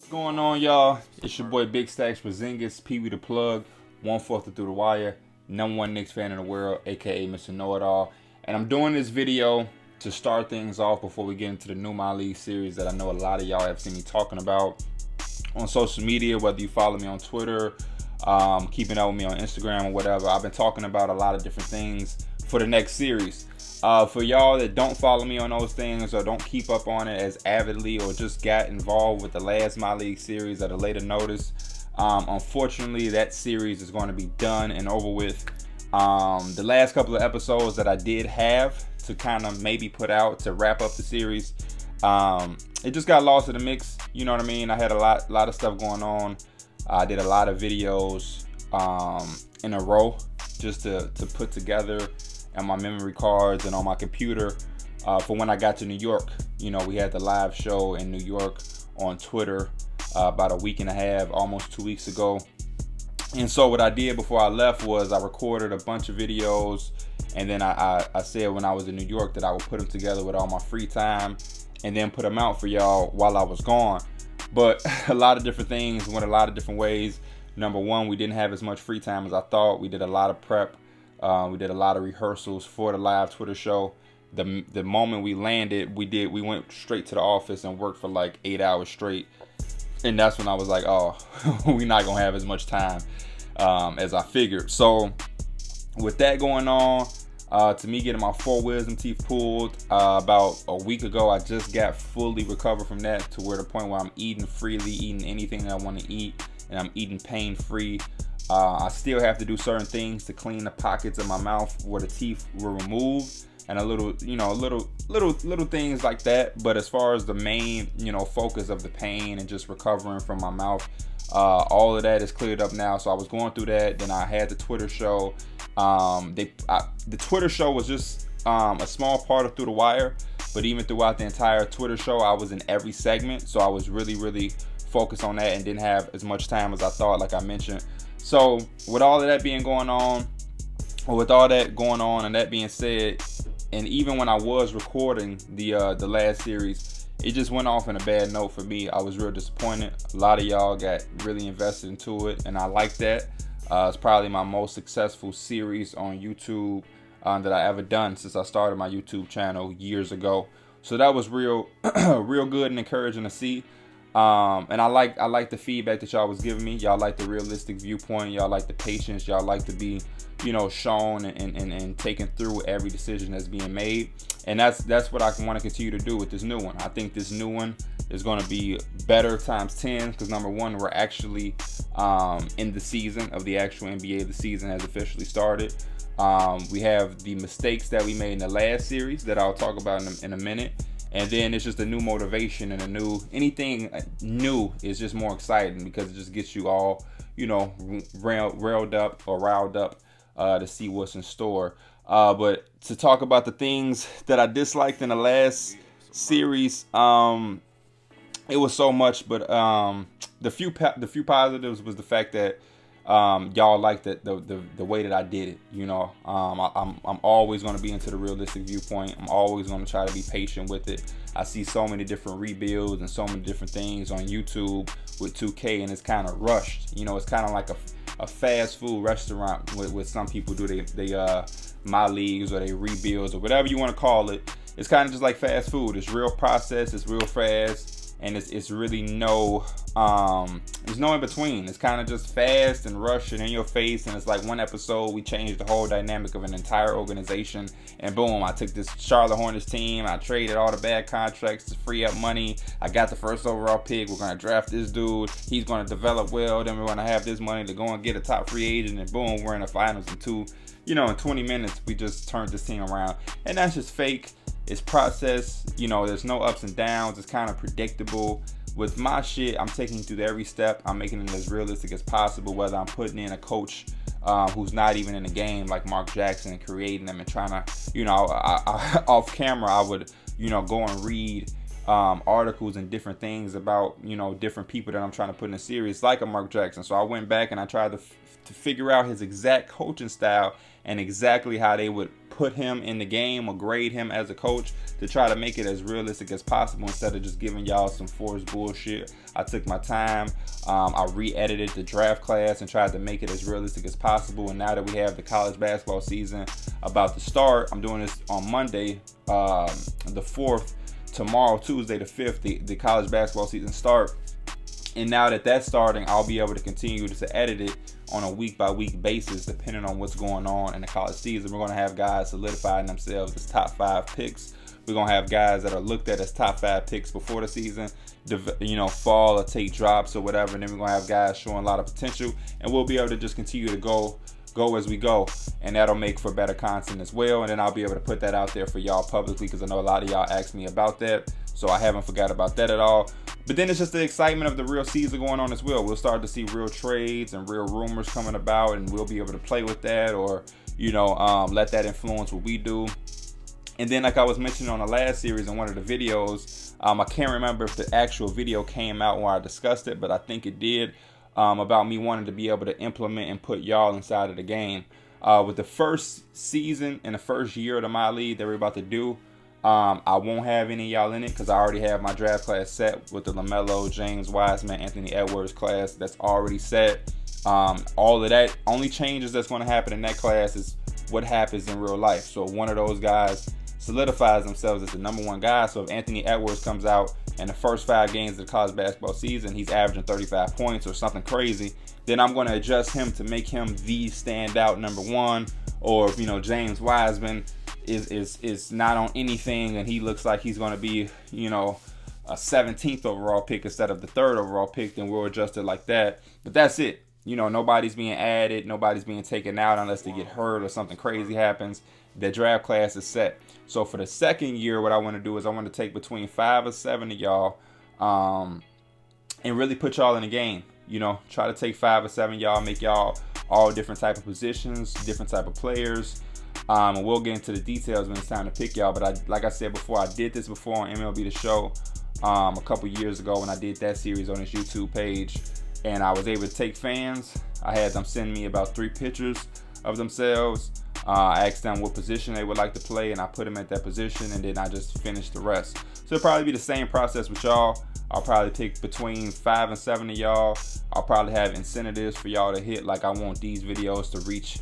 What's going on, y'all? It's your boy Big Stacks Porzingis, Pee Wee the Plug, 1/4 through the wire, #1 Knicks fan in the world, aka Mr. Know-It-All. And I'm doing this video to start things off before we get into the new Myleague series that I know a lot of y'all have seen me talking about on social media, whether you follow me on Twitter, keeping up with me on Instagram or whatever. I've been talking about a lot of different things for the next series. For y'all that don't follow me on those things or don't keep up on it as avidly or just got involved with the last Myleague series at a later notice, unfortunately that series is going to be done and over with. The last couple of episodes that I did have to kind of maybe put out to wrap up the series, it just got lost in the mix. You know what I mean? I had a lot of stuff going on. I did a lot of videos in a row just to put together on my memory cards and on my computer for when I got to New York. You know, we had the live show in New York on Twitter about a week and a half, almost 2 weeks ago. And so what I did before I left was I recorded a bunch of videos, and then I said when I was in New York that I would put them together with all my free time and then put them out for y'all while I was gone. But a lot of different things went a lot of different ways. Number one, we didn't have as much free time as I thought. We did a lot of prep. We did a lot of rehearsals for the live Twitter show. The moment we landed, we went straight to the office and worked for like 8 hours straight. And that's when I was like, oh, we're not going to have as much time as I figured. So with that going on, to me getting my 4 wisdom teeth pulled about a week ago, I just got fully recovered from that to where the point where I'm eating freely, eating anything that I want to eat, and I'm eating pain-free. I still have to do certain things to clean the pockets of my mouth where the teeth were removed, and little things like that. But as far as the main, focus of the pain and just recovering from my mouth, all of that is cleared up now. So I was going through that. Then I had the Twitter show. The Twitter show was just a small part of Through the Wire, but even throughout the entire Twitter show, I was in every segment. So I was really focused on that and didn't have as much time as I thought, like I mentioned. So with all of that going on, and that being said, and even when I was recording the last series, it just went off in a bad note for me. I was real disappointed. A lot of y'all got really invested into it, and I like that. It's probably my most successful series on YouTube that I ever done since I started my YouTube channel years ago. So that was real good and encouraging to see. And I like the feedback that y'all was giving me. Y'all like the realistic viewpoint. Y'all like the patience. Y'all like to be, shown and taken through every decision that's being made. And that's what I want to continue to do with this new one. I think this new one is going to be better times 10 because number one, we're actually in the season of the actual NBA. The season has officially started. We have the mistakes that we made in the last series that I'll talk about in a minute. And then it's just a new motivation and anything new is just more exciting because it just gets you all, riled up to see what's in store. But to talk about the things that I disliked in the last series, it was so much. But the few positives was the fact that y'all liked the way that I did it. I'm always going to be into the realistic viewpoint. I'm always going to try to be patient with it. I see so many different rebuilds and so many different things on YouTube with 2K, and it's kind of rushed. It's kind of like a fast food restaurant with some people do they Myleagues or they rebuilds or whatever you want to call it. It's kind of just like fast food. It's real processed. It's real fast. And it's really there's no in between. It's kind of just fast and rushed and in your face. And it's like one episode, we changed the whole dynamic of an entire organization. And boom, I took this Charlotte Hornets team. I traded all the bad contracts to free up money. I got the first overall pick. We're going to draft this dude. He's going to develop well. Then we're going to have this money to go and get a top free agent. And boom, we're in the finals in 20 minutes, we just turned this team around. And that's just fake. It's processed, there's no ups and downs. It's kind of predictable. With my shit, I'm taking you through every step. I'm making it as realistic as possible, whether I'm putting in a coach who's not even in the game like Mark Jackson and creating them and trying to, off camera, I would, go and read articles and different things about, different people that I'm trying to put in a series like a Mark Jackson. So I went back and I tried to figure out his exact coaching style and exactly how they would put him in the game or grade him as a coach to try to make it as realistic as possible instead of just giving y'all some forced bullshit. I took my time. I re-edited the draft class and tried to make it as realistic as possible. And now that we have the college basketball season about to start, I'm doing this on Monday, the 4th. Tomorrow, Tuesday the 5th, the college basketball season start. And now that that's starting, I'll be able to continue to edit it on a week-by-week basis, depending on what's going on in the college season. We're going to have guys solidifying themselves as top 5 picks. We're going to have guys that are looked at as top 5 picks before the season, fall or take drops or whatever. And then we're going to have guys showing a lot of potential. And we'll be able to just continue to go as we go, and that'll make for better content as well. And then I'll be able to put that out there for y'all publicly, because I know a lot of y'all asked me about that, so I haven't forgot about that at all. But then it's just the excitement of the real season going on as well. We'll start to see real trades and real rumors coming about, and we'll be able to play with that, or let that influence what we do. And then, like I was mentioning on the last series in one of the videos, I can't remember if the actual video came out where I discussed it, but I think it did. About me wanting to be able to implement and put y'all inside of the game. With the first season and the first year of the Myleague that we're about to do, I won't have any of y'all in it because I already have my draft class set with the LaMelo, James Wiseman, Anthony Edwards class that's already set. All of that, only changes that's going to happen in that class is what happens in real life. So one of those guys solidifies themselves as the number 1 guy. So if Anthony Edwards comes out in the first 5 games of the college basketball season, he's averaging 35 points or something crazy, then I'm going to adjust him to make him the standout number 1. Or if James Wiseman is not on anything and he looks like he's going to be a 17th overall pick instead of the 3rd overall pick, then we'll adjust it like that. But that's it. Nobody's being added, nobody's being taken out unless they get hurt or something crazy happens. The draft class is set. So for the second year, what I want to do is I want to take between 5 or 7 of y'all and really put y'all in the game. Try to take 5 or 7 y'all, make y'all all different type of positions, different type of players. And we'll get into the details when it's time to pick y'all. But like I said before, I did this before on MLB The Show a couple years ago when I did that series on this YouTube page. And I was able to take fans. I had them send me about 3 pictures of themselves. I asked them what position they would like to play, and I put them at that position, and then I just finished the rest. So it'll probably be the same process with y'all. I'll probably pick between 5 and 7 of y'all. I'll probably have incentives for y'all to hit, like I want these videos to reach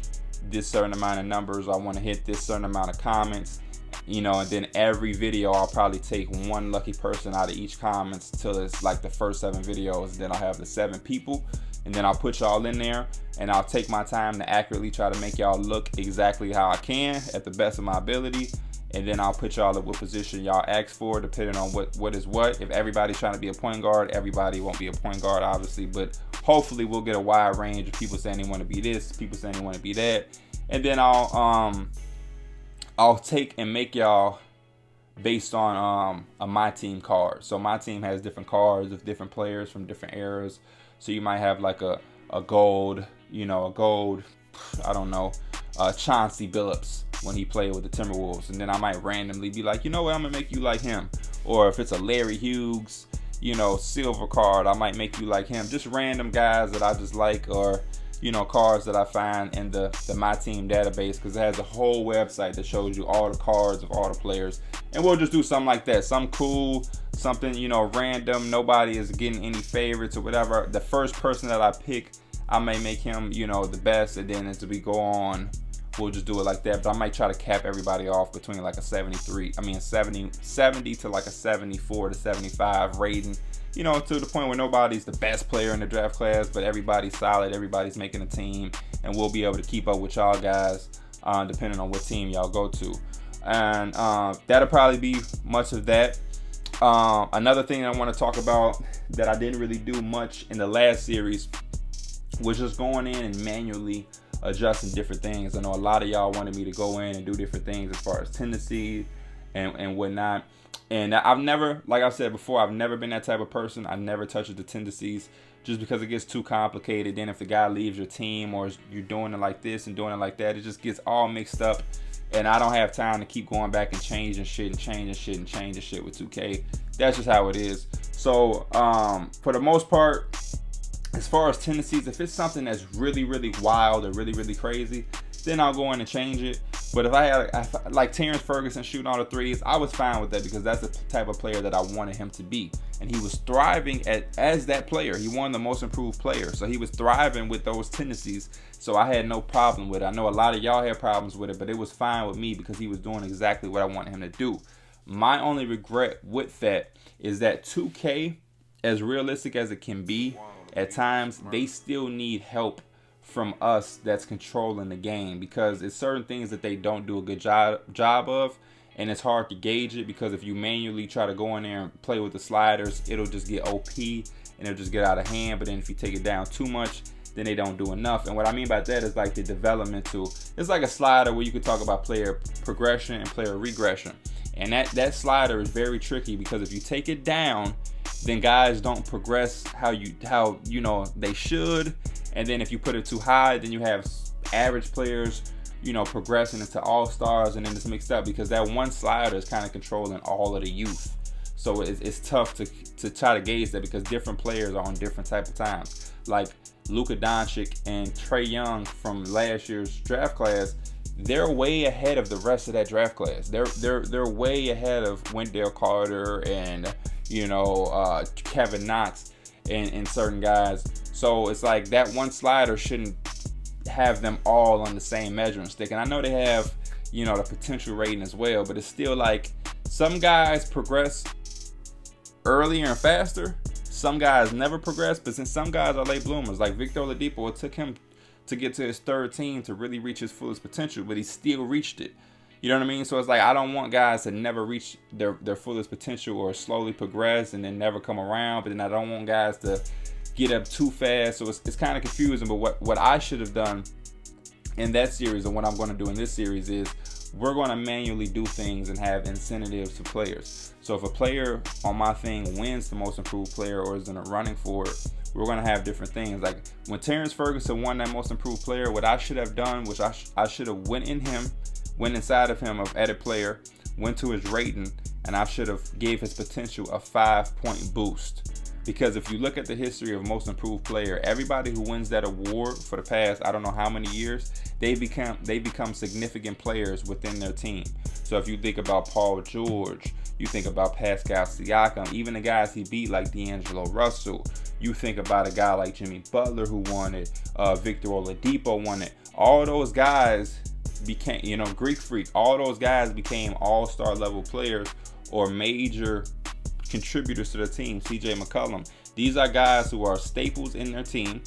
this certain amount of numbers. I want to hit this certain amount of comments, and then every video I'll probably take 1 lucky person out of each comments till it's like the first 7 videos. Then I'll have the 7 people, and then I'll put y'all in there, and I'll take my time to accurately try to make y'all look exactly how I can at the best of my ability. And then I'll put y'all at what position y'all ask for, depending on what is what. If everybody's trying to be a point guard, everybody won't be a point guard, obviously. But hopefully we'll get a wide range of people saying they want to be this, people saying they want to be that. And then I'll take and make y'all based on a my team card. So my team has different cards of different players from different eras. So you might have like a gold, I don't know, Chauncey Billups when he played with the Timberwolves, and then I might randomly be like, I'm gonna make you like him. Or if it's a Larry Hughes, silver card, I might make you like him. Just random guys that I just like, or cards that I find in the My Team database, because it has a whole website that shows you all the cards of all the players. And we'll just do something like that, something cool, something random. Nobody is getting any favorites or whatever. The first person that I pick, I may make him the best, and then as we go on, we'll just do it like that. But I might try to cap everybody off between like a 70 to like a 74 to 75 rating, to the point where nobody's the best player in the draft class, but everybody's solid, everybody's making a team, and we'll be able to keep up with y'all guys depending on what team y'all go to. And that'll probably be much of that. Another thing I want to talk about that I didn't really do much in the last series was just going in and manually adjusting different things. I know a lot of y'all wanted me to go in and do different things as far as tendency and whatnot. And I've never, like I said before, I've never been that type of person. I never touch the tendencies just because it gets too complicated. Then if the guy leaves your team, or you're doing it like this and doing it like that, it just gets all mixed up. And I don't have time to keep going back and changing shit with 2K. That's just how it is. So for the most part, as far as tendencies, if it's something that's really, really wild or really, really crazy, then I'll go in and change it. But if I had like Terrence Ferguson shooting all the threes, I was fine with that because that's the type of player that I wanted him to be. And he was thriving as that player. He won the most improved player. So he was thriving with those tendencies. So I had no problem with it. I know a lot of y'all had problems with it, but it was fine with me because he was doing exactly what I wanted him to do. My only regret with that is that 2K, as realistic as it can be, at times they still need help from us that's controlling the game, because it's certain things that they don't do a good job of, and it's hard to gauge it because if you manually try to go in there and play with the sliders, it'll just get OP and it'll just get out of hand. But then if you take it down too much, then they don't do enough. And what I mean by that is like the developmental, it's like a slider where you could talk about player progression and player regression. And that slider is very tricky because if you take it down, then guys don't progress how you know they should. And then if you put it too high, then you have average players, you know, progressing into all-stars, and then it's mixed up because that one slider is kind of controlling all of the youth. So it's tough to try to gauge that because different players are on different type of times. Like Luka Doncic and Trae Young from last year's draft class, they're way ahead of the rest of that draft class. They're way ahead of Wendell Carter and, you know, Kevin Knox and certain guys. So it's like that one slider shouldn't have them all on the same measuring stick. And I know they have, you know, the potential rating as well, but it's still like some guys progress earlier and faster. Some guys never progress, but since some guys are late bloomers, like Victor Oladipo, it took him to get to his third team to really reach his fullest potential, but he still reached it. You know what I mean? So it's like I don't want guys to never reach their fullest potential or slowly progress and then never come around, but then I don't want guys to get up too fast. So it's kind of confusing. But what I should have done in that series and what I'm going to do in this series is we're going to manually do things and have incentives to players. So if a player on my thing wins the most improved player or is in a running for it, we're going to have different things. Like when Terrence Ferguson won that most improved player, what I should have done, which I should have went inside of him of edit player, went to his rating, and I should have gave his potential a 5-point boost. Because if you look at the history of most improved player, everybody who wins that award for the past, I don't know how many years, they become significant players within their team. So if you think about Paul George, you think about Pascal Siakam, even the guys he beat like D'Angelo Russell, you think about a guy like Jimmy Butler who won it, Victor Oladipo won it. All those guys became, you know, Greek Freak, all those guys became all-star level players or major contributors to the team. CJ McCollum. These are guys who are staples in their team,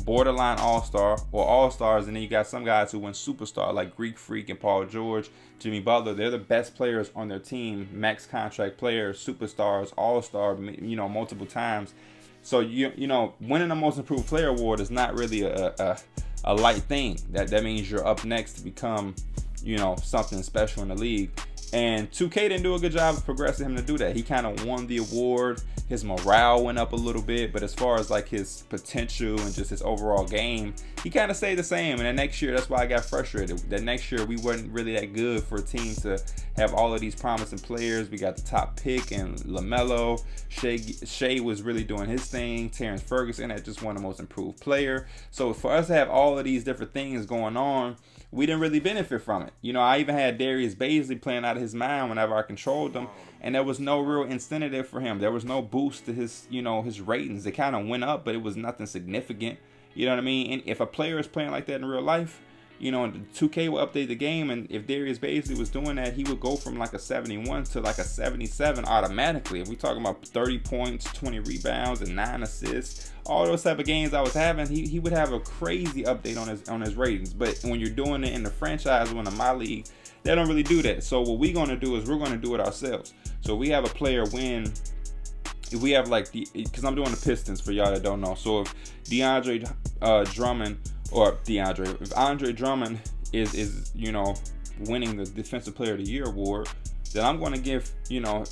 borderline all-star or all-stars, and then you got some guys who went superstar like Greek Freak and Paul George, Jimmy Butler. They're the best players on their team, max contract players, superstars, all-star, you know, multiple times. So you know, winning the most improved player award is not really a light thing. That means you're up next to become, you know, something special in the league. And 2K didn't do a good job of progressing him to do that. He kind of won the award. His morale went up a little bit, but as far as like his potential and just his overall game, he kind of stayed the same. And then next year, that's why I got frustrated. That next year, we weren't really that good for a team to have all of these promising players. We got the top pick and LaMelo. Shea was really doing his thing. Terrence Ferguson had just won the most improved player. So for us to have all of these different things going on, we didn't really benefit from it. You know, I even had Darius Baisley playing out of his mind whenever I controlled him, and there was no real incentive for him. There was no boost to his, you know, his ratings. It kind of went up, but it was nothing significant. You know what I mean? And if a player is playing like that in real life, you know, 2K will update the game, and if Darius Baisley was doing that, he would go from like a 71 to like a 77 automatically. If we talking about 30 points, 20 rebounds, and 9 assists, all those type of games I was having, he would have a crazy update on his ratings. But when you're doing it in the franchise or in the Myleague, they don't really do that. So what we're going to do is we're going to do it ourselves. So we have a player win. If we have like because I'm doing the Pistons for y'all that don't know. So if if Andre Drummond is you know, winning the Defensive Player of the Year award, then I'm going to give, you know,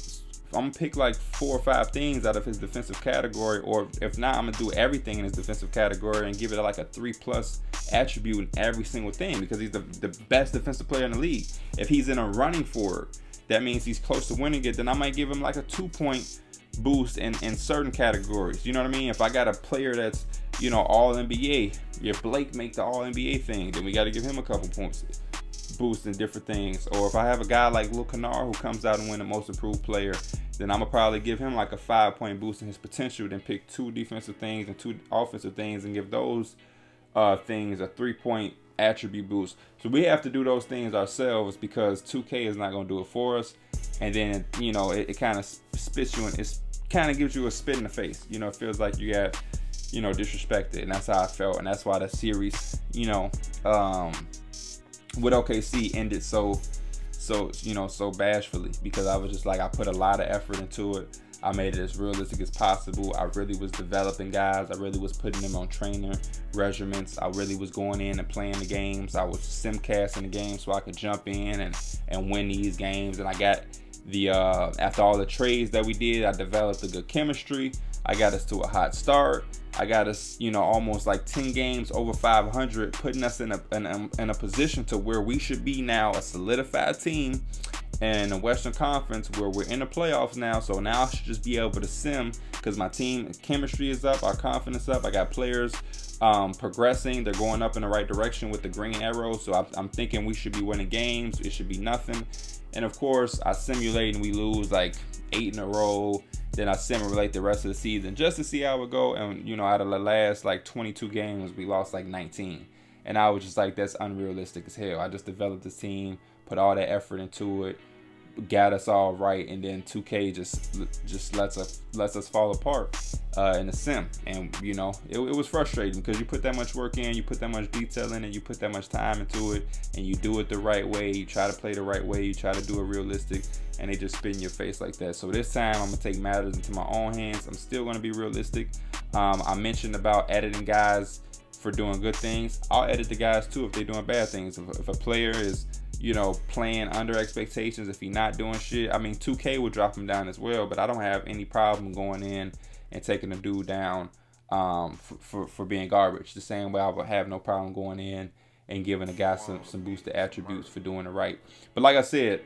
I'm going to pick like 4 or 5 things out of his defensive category, or if not, I'm going to do everything in his defensive category and give it like a 3+ attribute in every single thing, because he's the best defensive player in the league. If he's in a running for it, that means he's close to winning it, then I might give him like a 2-point boost in certain categories. You know what I mean? If I got a player that's, you know, all NBA, if Blake make the all NBA thing, then we got to give him a couple points. boost and different things. Or if I have a guy like Luke Kennard who comes out and win the most improved player, then I'm gonna probably give him like a 5-point boost in his potential, then pick 2 defensive things and 2 offensive things and give those things a 3-point attribute boost. So we have to do those things ourselves because 2K is not gonna do it for us. And then it kind of spits you in. It kind of gives you a spit in the face. It feels like you got disrespected, and that's how I felt, and that's why the series with OKC ended so bashfully, because I was just like, I put a lot of effort into it. I made it as realistic as possible. I really was developing guys. I really was putting them on trainer regimens. I really was going in and playing the games. I was simcasting the games so I could jump in and win these games. And I got after all the trades that we did, I developed a good chemistry. I got us to a hot start. I got us, almost like 10 games over 500, putting us in a position to where we should be now a solidified team in the Western Conference, where we're in the playoffs now. So now I should just be able to sim, because my team chemistry is up, our confidence up. I got players progressing. They're going up in the right direction with the green arrows. So I'm thinking we should be winning games. It should be nothing. And of course, I simulate and we lose like 8 in a row. Then I simulate the rest of the season just to see how it go. And, out of the last like 22 games, we lost like 19. And I was just like, that's unrealistic as hell. I just developed this team, put all that effort into it, got us all right, and then 2K just lets us fall apart in the sim. And it was frustrating because you put that much work in, you put that much detail in it, you put that much time into it, and you do it the right way. You try to play the right way, you try to do it realistic, and they just spit in your face like that. So this time I'm gonna take matters into my own hands. I'm still gonna be realistic. I mentioned about editing guys for doing good things. I'll edit the guys too if they're doing bad things. If a player is playing under expectations, if he's not doing shit, 2K will drop him down as well, but I don't have any problem going in and taking a dude down for being garbage. The same way I would have no problem going in and giving a guy some boosted attributes for doing it right. But like I said,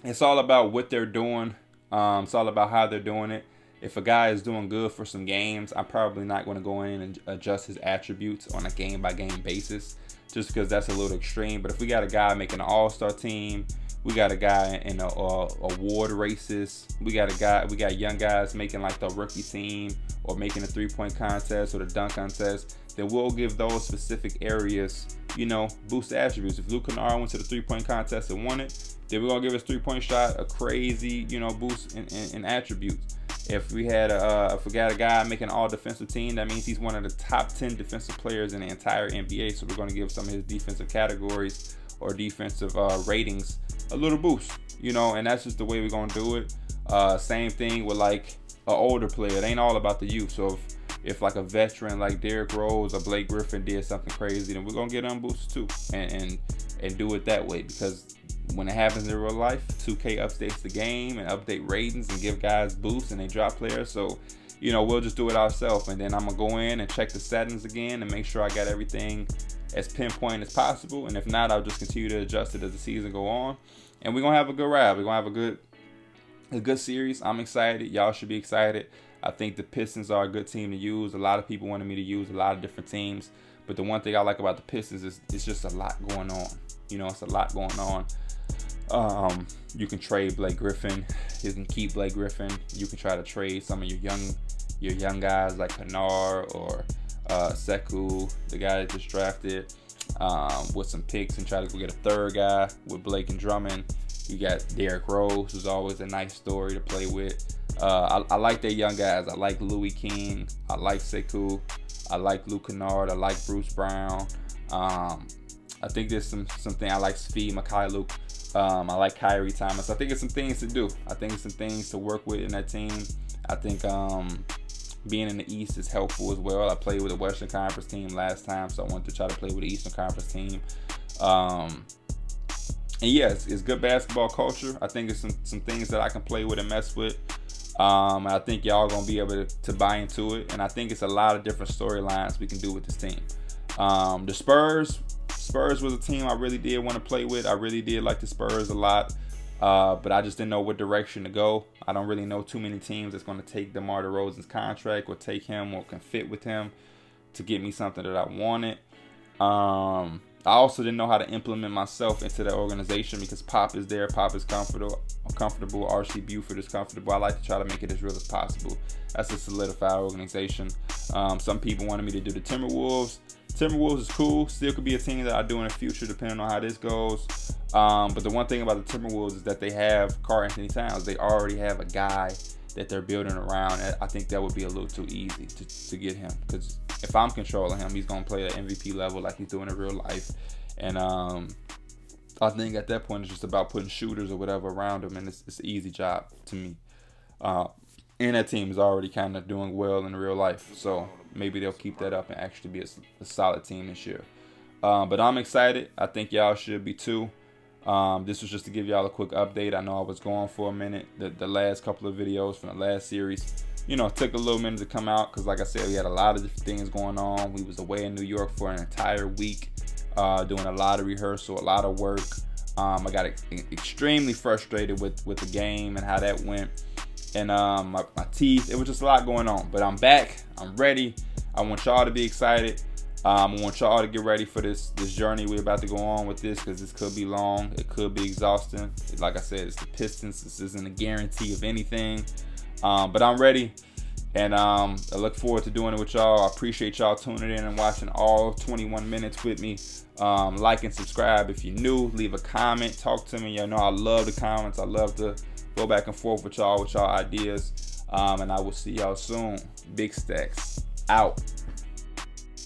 it's all about what they're doing. It's all about how they're doing it. If a guy is doing good for some games, I'm probably not going to go in and adjust his attributes on a game-by-game basis, just because that's a little extreme. But if we got a guy making an all-star team, we got a guy in award races, we got young guys making like the rookie team or making a 3-point contest or the dunk contest, then we'll give those specific areas, boost attributes. If Luke Kennard went to the 3-point contest and won it, then we're gonna give his 3-point shot a crazy, boost in attributes. If we got a guy making an all defensive team, that means he's one of the top 10 defensive players in the entire NBA. So we're going to give some of his defensive categories or defensive ratings a little boost, and that's just the way we're going to do it. Same thing with like an older player. It ain't all about the youth. So if like a veteran like Derrick Rose or Blake Griffin did something crazy, then we're going to get them boosted too and do it that way, because when it happens in real life, 2K updates the game and update ratings and give guys boosts and they drop players. So, we'll just do it ourselves. And then I'm going to go in and check the settings again and make sure I got everything as pinpoint as possible. And if not, I'll just continue to adjust it as the season go on. And we're going to have a good ride. We're going to have a good series. I'm excited. Y'all should be excited. I think the Pistons are a good team to use. A lot of people wanted me to use a lot of different teams. But the one thing I like about the Pistons is it's just a lot going on. It's a lot going on. You can trade Blake Griffin. You can keep Blake Griffin. You can try to trade some of your young guys like Kennard or Sekou, the guy that just drafted, with some picks, and try to go get a third guy with Blake and Drummond. You got Derrick Rose, who's always a nice story to play with. I like their young guys. I like Louis King. I like Sekou. I like Luke Kennard. I like Bruce Brown. I think there's something. I like Svi Mikhailuk. I like Kyrie Thomas. I think it's some things to do. I think it's some things to work with in that team. I think being in the East is helpful as well. I played with a Western Conference team last time, so I wanted to try to play with the Eastern Conference team. And yeah, it's good basketball culture. I think it's some things that I can play with and mess with. And I think y'all going to be able to buy into it. And I think it's a lot of different storylines we can do with this team. The Spurs was a team I really did want to play with. I really did like the Spurs a lot. But I just didn't know what direction to go. I don't really know too many teams that's going to take DeMar DeRozan's contract or take him or can fit with him to get me something that I wanted. I also didn't know how to implement myself into that organization because Pop is there. Pop is comfortable. RC Buford is comfortable. I like to try to make it as real as possible. That's a solidified organization. Some people wanted me to do the Timberwolves. Timberwolves is cool. Still could be a team that I do in the future depending on how this goes. But the one thing about the Timberwolves is that they have Karl-Anthony Towns. They already have a guy that they're building around. And I think that would be a little too easy to get him. Because if I'm controlling him, he's going to play at MVP level like he's doing in real life. And I think at that point it's just about putting shooters or whatever around him. And it's an easy job to me. And that team is already kind of doing well in real life. So maybe they'll keep that up and actually be a solid team this year. But I'm excited. I think y'all should be too. This was just to give y'all a quick update. I know I was gone for a minute. The last couple of videos from the last series, it took a little minute to come out because, like I said, we had a lot of different things going on. We was away in New York for an entire week, doing a lot of rehearsal, a lot of work. I got extremely frustrated with the game and how that went. And my teeth, it was just a lot going on. But I'm back. I'm ready. I want y'all to be excited. I want y'all to get ready for this journey we're about to go on with this because this could be long. It could be exhausting. Like I said, it's the Pistons. This isn't a guarantee of anything. But I'm ready. And I look forward to doing it with y'all. I appreciate y'all tuning in and watching all 21 minutes with me. Like and subscribe if you're new. Leave a comment. Talk to me. I love the comments. I love to go back and forth with y'all ideas. And I will see y'all soon. Big Stacks out.